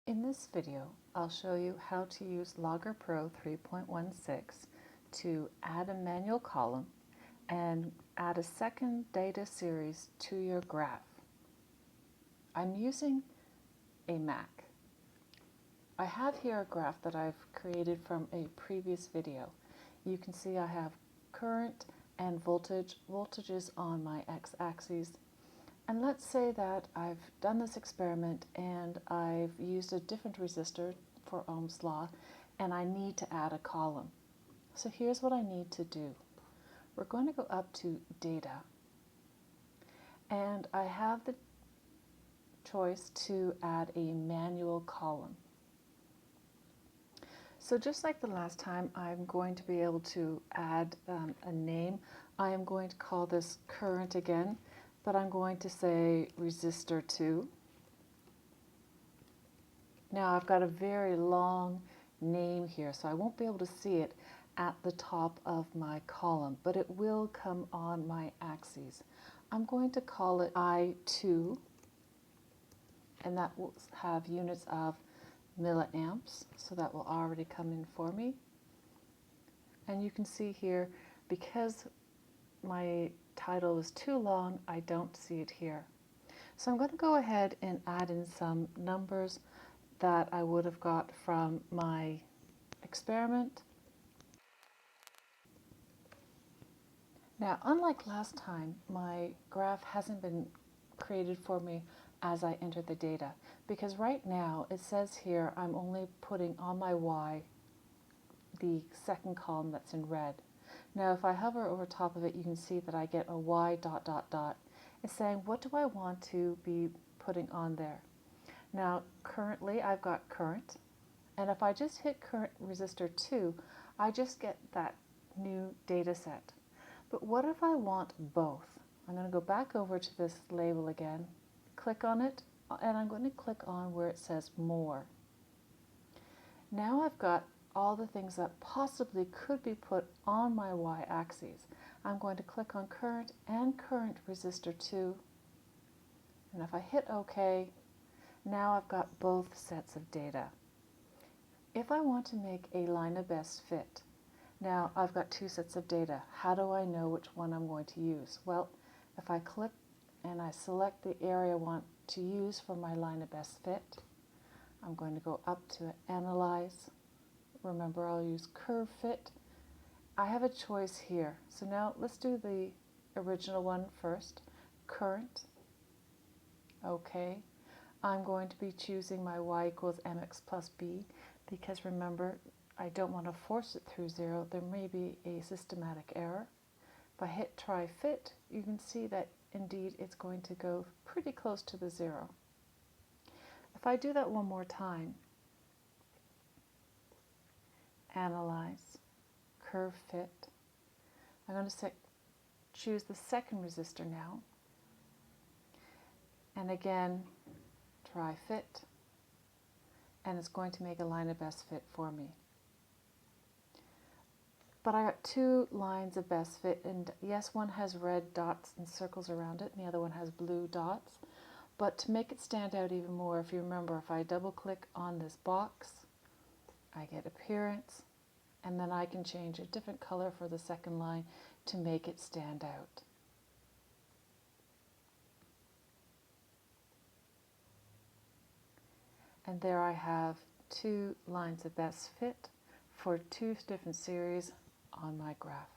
In this video, I'll show you how to use Logger Pro 3.16 to add a manual column and add a second data series to your graph. I'm using a Mac. I have here a graph that I've created from a previous video. You can see I have current and voltages on my x-axis. And let's say that I've done this experiment and I've used a different resistor for Ohm's law and I need to add a column. So here's what I need to do. We're going to go up to Data, and I have the choice to add a manual column. So just like the last time, I'm going to be able to add a name. I am going to call this current again, but I'm going to say resistor 2. Now I've got a very long name here, so I won't be able to see it at the top of my column, but it will come on my axes. I'm going to call it I2, and that will have units of milliamps, so that will already come in for me. And you can see here, because my title is too long, I don't see it here. So I'm going to go ahead and add in some numbers that I would have got from my experiment. Now, unlike last time, my graph hasn't been created for me as I enter the data, because right now it says here I'm only putting on my Y the second column that's in red. Now if I hover over top of it, you can see that I get a Y dot dot dot. It's saying, what do I want to be putting on there? Now currently I've got current, and if I just hit current resistor 2, I just get that new data set. But what if I want both? I'm going to go back over to this label again, click on it, and I'm going to click on where it says more. Now I've got all the things that possibly could be put on my y-axis. I'm going to click on current and current resistor 2, and if I hit OK, now I've got both sets of data. If I want to make a line of best fit, now I've got two sets of data. How do I know which one I'm going to use? Well, if I click and I select the area I want to use for my line of best fit, I'm going to go up to Analyze. Remember, I'll use Curve Fit. I have a choice here. So now let's do the original one first. Current. Okay. I'm going to be choosing my y equals mx plus b, because remember, I don't want to force it through 0. There may be a systematic error. If I hit Try Fit, you can see that indeed it's going to go pretty close to the 0. If I do that one more time, Analyze, Curve Fit, I'm going to choose the second resistor now, and again Try Fit, and it's going to make a line of best fit for me. But I got two lines of best fit, and yes, one has red dots and circles around it, and the other one has blue dots. But to make it stand out even more, if you remember, if I double click on this box, I get Appearance, and then I can change a different color for the second line to make it stand out. And there I have two lines of best fit for two different series on my graph.